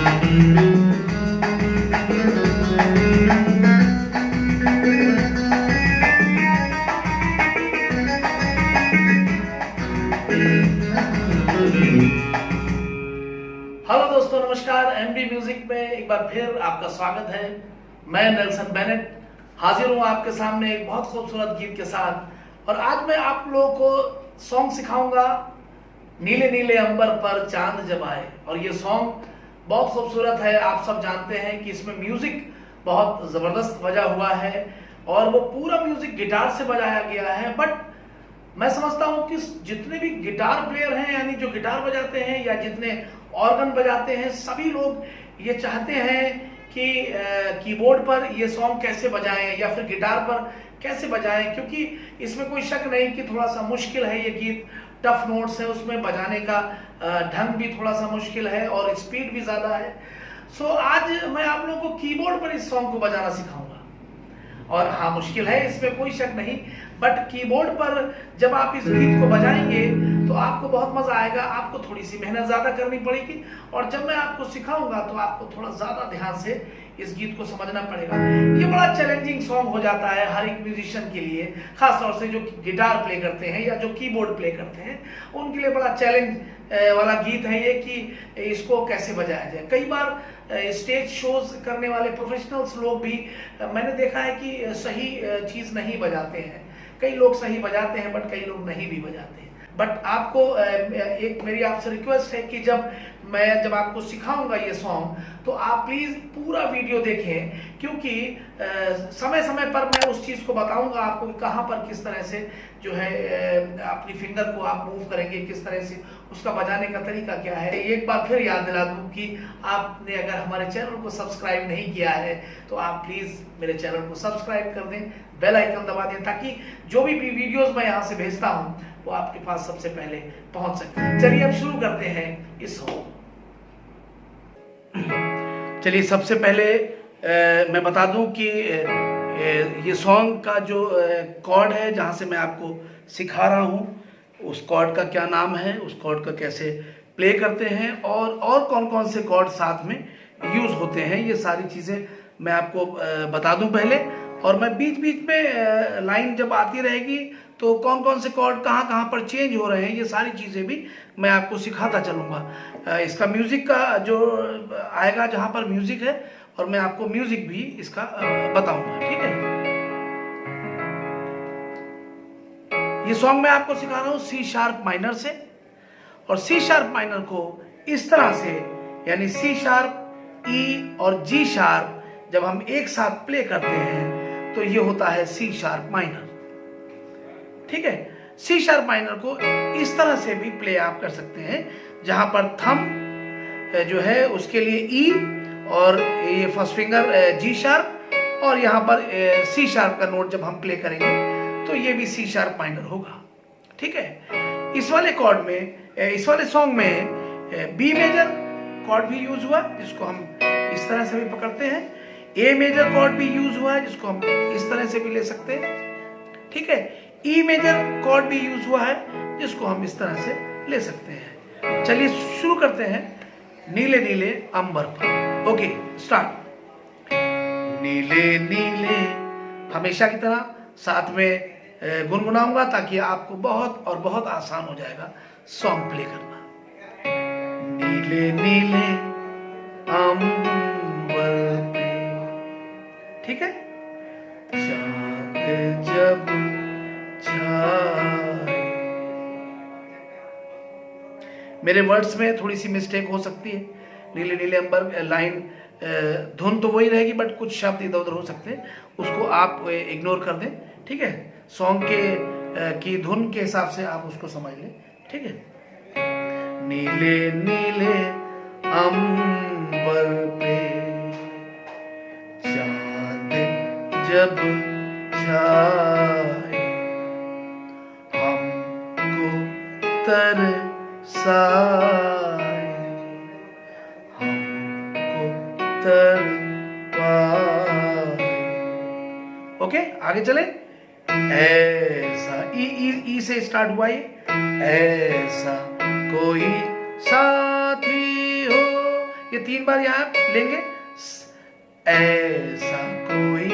Hello दोस्तों, नमस्कार। MB music में एक बार फिर आपका स्वागत है। मैं नेल्सन बेनेट हाजिर हूँ आपके सामने एक बहुत खूबसूरत गीत के साथ। और आज मैं आप लोगों को सॉन्ग सिखाऊंगा, नीले नीले अंबर पर चांद जब आए। और ये सॉन्ग बहुत खूबसूरत है। आप सब जानते हैं कि इसमें म्यूजिक बहुत ज़बरदस्त बजा हुआ है और वो पूरा म्यूजिक गिटार से बजाया गया है। बट मैं समझता हूँ कि जितने भी गिटार प्लेयर हैं, यानी जो गिटार बजाते हैं या जितने ऑर्गन बजाते हैं, सभी लोग ये चाहते हैं कि कीबोर्ड पर ये सॉन्ग कैसे बजाएं या फिर गिटार पर कैसे बजाएं, क्योंकि इसमें कोई शक नहीं कि थोड़ा सा मुश्किल है। ये गीत टफ नोट्स है, उसमें बजाने का ढंग भी थोड़ा सा मुश्किल है और स्पीड भी ज़्यादा है। सो आज मैं आप लोगों को कीबोर्ड पर इस सॉन्ग को बजाना सिखाऊंगा। और हाँ, मुश्किल है, इसमें कोई शक नहीं, बट कीबोर्ड पर जब आप इस गीत को बजाएंगे तो आपको बहुत मजा आएगा। आपको थोड़ी सी मेहनत ज्यादा करनी पड़ेगी और जब मैं आपको सिखाऊंगा तो आपको थोड़ा ज्यादा ध्यान से इस गीत को समझना पड़ेगा। ये बड़ा चैलेंजिंग सॉन्ग हो जाता है हर एक म्यूजिशियन के लिए, खास तौर से जो गिटार प्ले करते हैं या जो कीबोर्ड प्ले करते हैं, उनके लिए बड़ा चैलेंज वाला गीत है ये कि इसको कैसे बजाया जाए। कई बार स्टेज शोज करने वाले प्रोफेशनल्स लोग भी मैंने देखा है कि सही चीज़ नहीं बजाते हैं। कई लोग सही बजाते हैं बट कई लोग नहीं भी बजाते हैं। बट आपको एक मेरी आपसे रिक्वेस्ट है कि जब आपको सिखाऊंगा ये सॉन्ग तो आप प्लीज़ पूरा वीडियो देखें, क्योंकि समय समय पर मैं उस चीज़ को बताऊंगा आपको कि कहाँ पर किस तरह से जो है अपनी फिंगर को आप मूव करेंगे, किस तरह से उसका बजाने का तरीका क्या है। एक बार फिर याद दिला दूं कि आपने अगर हमारे चैनल को सब्सक्राइब नहीं किया है तो आप प्लीज़ मेरे चैनल को सब्सक्राइब कर दें, बेल आइकन दबा दें, ताकि जो भी वीडियोस मैं यहाँ से भेजता हूँ वो आपके पास सबसे पहले पहुँच सके। चलिए अब शुरू करते हैं इस सॉन्ग। चलिए सबसे पहले मैं बता दूं कि ये सॉन्ग का जो कॉर्ड है जहाँ से मैं आपको सिखा रहा हूँ, उस कॉर्ड का क्या नाम है, उस कॉर्ड का कैसे प्ले करते हैं और कौन कौन से कॉर्ड साथ में यूज़ होते हैं, ये सारी चीज़ें मैं आपको बता दूं पहले। और मैं बीच बीच में लाइन जब आती रहेगी तो कौन कौन से कॉर्ड कहाँ कहाँ पर चेंज हो रहे हैं, ये सारी चीज़ें भी मैं आपको सिखाता चलूँगा। इसका म्यूज़िक का जो आएगा जहाँ पर म्यूज़िक है, और मैं आपको म्यूज़िक भी इसका बताऊँगा, ठीक है। ये सॉन्ग मैं आपको सिखा रहा हूँ सी शार्प माइनर से। और सी शार्प माइनर को इस तरह से, यानी सी शार्प, ई और जी शार्प जब हम एक साथ प्ले करते हैं तो ये होता है सी शार्प माइनर, ठीक है। सी शार्प माइनर को इस तरह से भी प्ले आप कर सकते हैं, जहां पर थंब जो है उसके लिए ई और ये फर्स्ट फिंगर जी शार्प, और यहाँ पर सी शार्प का नोट जब हम प्ले करेंगे तो ये भी सी शार्प माइनर होगा, ठीक है। इस वाले कॉर्ड में, इस वाले सॉन्ग में बी मेजर कॉर्ड भी यूज हुआ जिसको हम इस तरह से भी पकड़ते हैं, ए मेजर कॉर्ड भी यूज हुआ है जिसको हम इस तरह से भी ले सकते हैं, ठीक है। ई मेजर कॉर्ड भी यूज हुआ है जिसको हम इस तरह से ले सकते हैं। चलिए शुरू करते हैं नीले नीले अंबर पर। Okay, start. नीले नीले, हमेशा की तरह साथ में गुनगुनाऊंगा ताकि आपको बहुत और बहुत आसान हो जाएगा सॉन्ग प्ले करना। नीले नीले अंबर पे, ठीक है। चांद जब छाए, मेरे वर्ड्स में थोड़ी सी मिस्टेक हो सकती है। नीले नीले अंबर लाइन, धुन तो वही रहेगी बट कुछ शब्द इधर उधर हो सकते हैं, उसको आप इग्नोर कर दें, ठीक है। सॉन्ग की धुन के हिसाब से आप उसको समझ लें, ठीक है। नीले नीले अंबर पे चांद जब छाए, हमको तरसाए, हमको तड़पाए। ओके, आगे चले। ऐसा ई से स्टार्ट हुआ ये, ऐसा कोई साथी हो, ये 3 बार यहाँ लेंगे। ऐसा कोई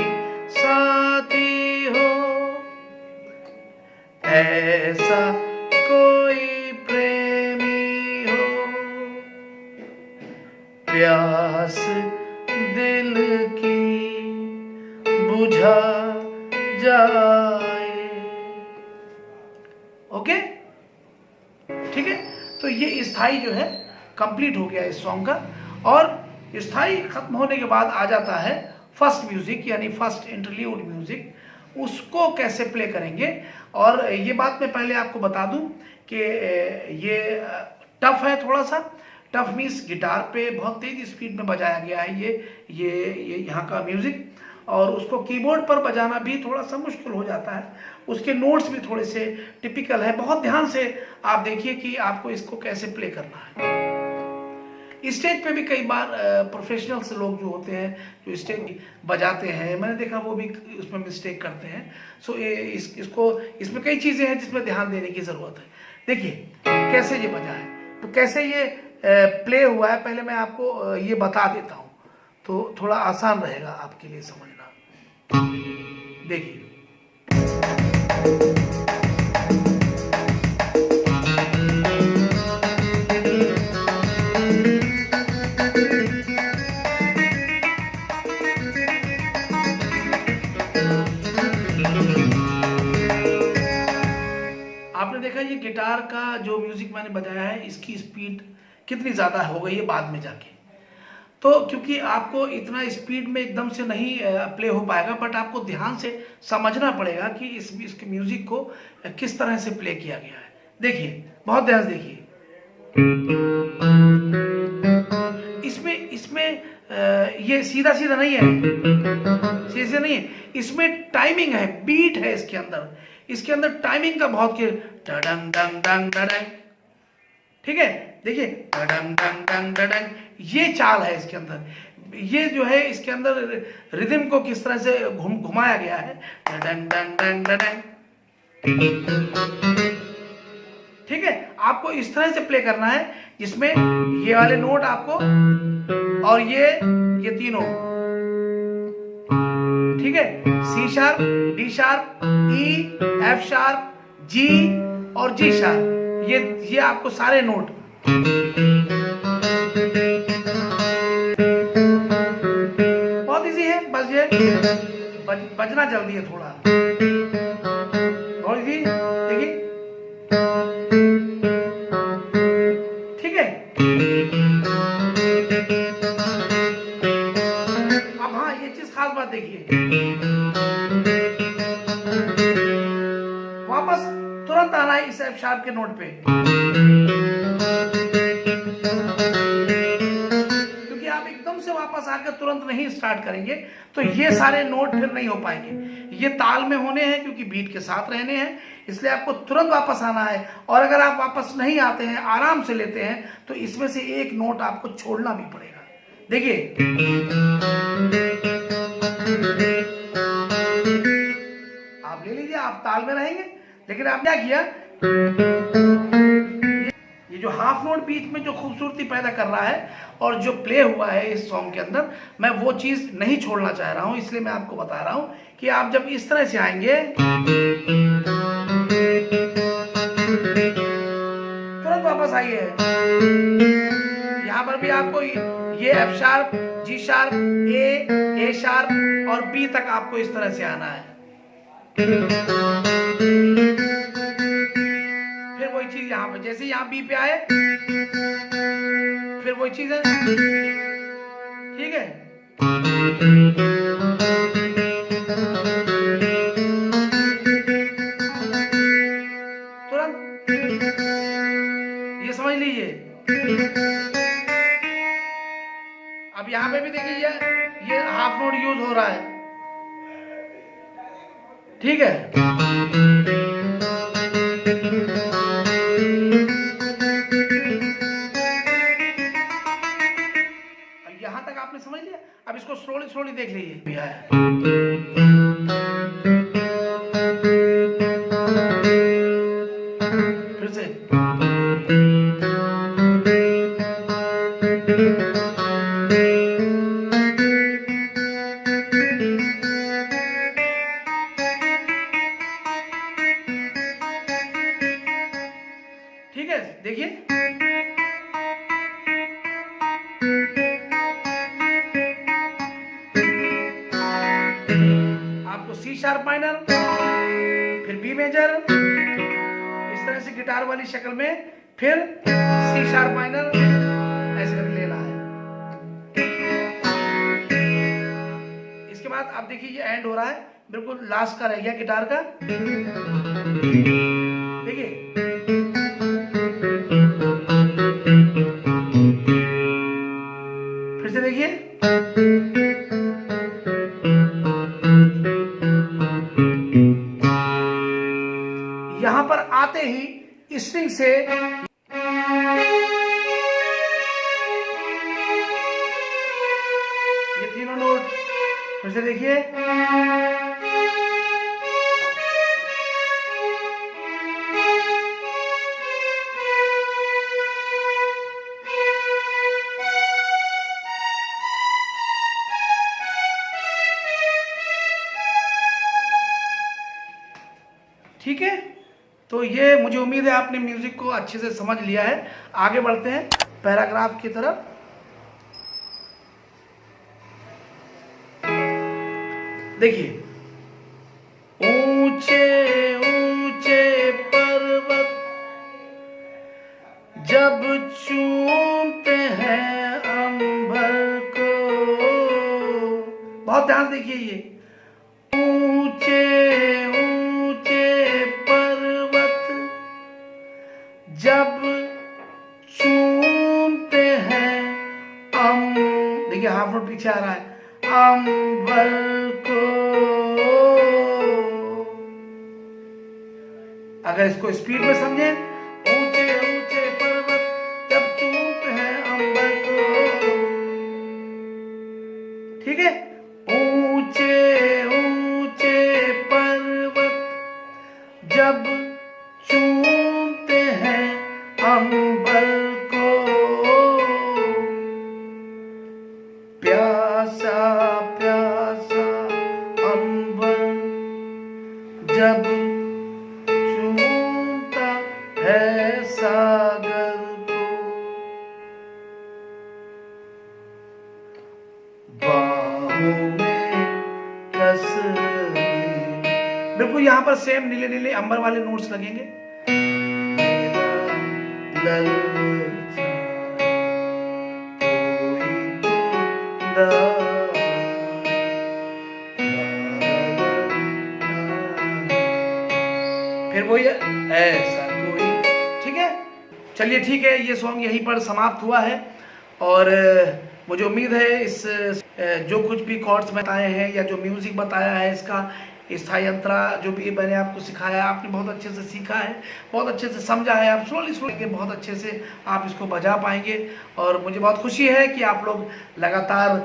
साथी हो, ऐसा कोई प्रेमी हो, प्यास दिल की बुझा जाए। ओके, ठीक है। तो ये स्थाई जो है कंप्लीट हो गया इस सॉन्ग का। और स्थाई खत्म होने के बाद आ जाता है फर्स्ट म्यूजिक, यानी फर्स्ट इंटरल्यूड म्यूजिक। उसको कैसे प्ले करेंगे, और ये बात मैं पहले आपको बता दूं कि ये टफ है, थोड़ा सा टफ मीन्स गिटार पे बहुत तेज स्पीड में बजाया गया है ये यहाँ का म्यूजिक, और उसको कीबोर्ड पर बजाना भी थोड़ा सा मुश्किल हो जाता है। उसके नोट्स भी थोड़े से टिपिकल है। बहुत ध्यान से आप देखिए कि आपको इसको कैसे प्ले करना है। स्टेज पे भी कई बार प्रोफेशनल्स लोग जो होते हैं, जो स्टेज बजाते हैं, मैंने देखा वो भी उसमें मिस्टेक करते हैं। सो इसमें कई चीज़ें हैं जिसमें ध्यान देने की ज़रूरत है। देखिए कैसे ये बजा है, तो कैसे ये प्ले हुआ है, पहले मैं आपको ये बता देता हूँ तो थोड़ा आसान रहेगा आपके लिए समझना। देखिए आपने देखा ये गिटार का जो म्यूजिक मैंने बजाया है, इसकी स्पीड कितनी ज़्यादा हो गई है बाद में जाके। तो क्योंकि आपको इतना स्पीड में एकदम से नहीं प्ले हो पाएगा, बट आपको ध्यान से समझना पड़ेगा कि इसके म्यूजिक को किस तरह से प्ले किया गया है। देखिए बहुत ध्यान से देखिए, इसमें ये सीधा सीधा नहीं है, सीधे नहीं है, इसमें टाइमिंग है, बीट है इसके अंदर टाइमिंग का बहुत के डंग डंग डंग डंग, ठीक है। देखिए डंग डंग डंग डंग, ये चाल है इसके अंदर। ये जो है इसके अंदर रिदम को किस तरह से घुमाया गया है, डंग डंग डंग डंग, ठीक है। आपको इस तरह से प्ले करना है जिसमें ये वाले नोट आपको, और ये तीनों, ठीक है, सी शार्प, डी शार्प, ई, एफ शार्प, जी और जी शार्प, ये आपको सारे नोट, बहुत इजी है। बस ये बजना जल्दी है थोड़ा, बहुत इजी। देखिए ठीक है। अब हाँ, ये चीज खास बात देखिए, वापस तुरंत आना है इस एफ शार्प के नोट पे, क्योंकि आप एकदम से वापस आकर तुरंत नहीं स्टार्ट करेंगे तो ये सारे नोट फिर नहीं हो पाएंगे। ये ताल में होने हैं क्योंकि बीट के साथ रहने हैं, इसलिए आपको तुरंत वापस आना है। और अगर आप वापस नहीं आते हैं, आराम से लेते हैं, तो इसमें से एक नोट आपको छोड़ना भी पड़ेगा। देखिए आप ले लीजिए, आप ताल में रहेंगे, लेकिन आप क्या किया, ये जो हाफ नोट बीच में जो खूबसूरती पैदा कर रहा है और जो प्ले हुआ है इस सॉन्ग के अंदर, मैं वो चीज नहीं छोड़ना चाह रहा हूं, इसलिए मैं आपको बता रहा हूं कि आप जब इस तरह से आएंगे तुरंत वापस आइए। यहां पर भी आपको ये एफ शार्प, जी शार्प, ए शार्प और बी तक आपको इस तरह से आना है। फिर वही चीज यहां पे, जैसे यहां बी पे आए फिर वही चीज है, ठीक है। तुरंत ये समझ लीजिए। अब यहां पे भी देखिए ये हाफ नोट यूज हो रहा है, ठीक है। अब यहां तक आपने समझ लिया, अब इसको स्लोली स्लोली देख लीजिए। फिर से सी शार्प माइनर, फिर बी मेजर, इस तरह से गिटार वाली शक्ल में, फिर सी शार्प माइनर, ऐसे करके लेना है। इसके बाद आप देखिए ये एंड हो रहा है, बिल्कुल लास्ट का रह गया गिटार का। देखिए फिर से देखिए, यहां पर आते ही स्ट्रिंग से ये तीनों नोट, फिर से देखिए, ठीक है। तो ये मुझे उम्मीद है आपने म्यूजिक को अच्छे से समझ लिया है। आगे बढ़ते हैं पैराग्राफ की तरफ। देखिए, ऊंचे ऊंचे पर्वत जब चूमते हैं अंबर को, बहुत ध्यान से देखिए, ये ऊंचे ऊंचे पर्वत जब चूमते हैं देखिए हाफ नोट पीछे आ रहा है, अंबर को। अगर इसको स्पीड में समझे, ऊंचे ऊंचे पर्वत जब चूमते हैं अंबर को, ठीक है। ऊंचे ऊंचे पर्वत जब चूमते हैं अंबर को, प्यासा प्यासा अंबर जब चूमता है सागर को, बाहों में कस ले। बिल्कुल यहाँ पर सेम नीले नीले अंबर वाले नोट्स लगेंगे। फिर वही ऐसा कोई, ठीक है। चलिए ठीक है, ये सॉन्ग यहीं पर समाप्त हुआ है। और मुझे उम्मीद है इस जो कुछ भी कॉर्ड्स बताए हैं या जो म्यूजिक बताया है, इसका स्थाई अंतरा जो भी मैंने आपको सिखाया, आपने बहुत अच्छे से सीखा है, बहुत अच्छे से समझा है। आप स्लोली स्लोली बहुत अच्छे से आप इसको बजा पाएंगे। और मुझे बहुत खुशी है कि आप लोग लगातार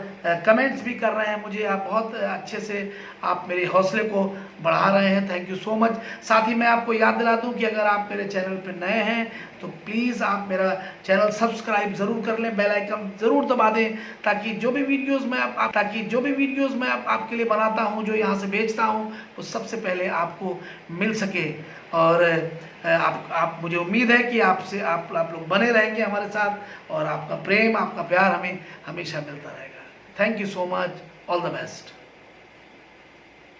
कमेंट्स भी कर रहे हैं मुझे, आप बहुत अच्छे से आप मेरे हौसले को बढ़ा रहे हैं। Thank you so much. साथ ही मैं आपको याद दिला दूं कि अगर आप मेरे चैनल पर नए हैं तो प्लीज़ आप मेरा चैनल सब्सक्राइब ज़रूर कर लें, बेल आइकन ज़रूर दबा दें, ताकि जो भी वीडियोस मैं आपके लिए बनाता हूं, जो यहां से भेजता हूं, वो सबसे पहले आपको मिल सके। और आप मुझे उम्मीद है कि आपसे आप लोग बने रहेंगे हमारे साथ, और आपका प्रेम, आपका प्यार हमें हमेशा मिलता रहेगा। Thank you so much. All the best.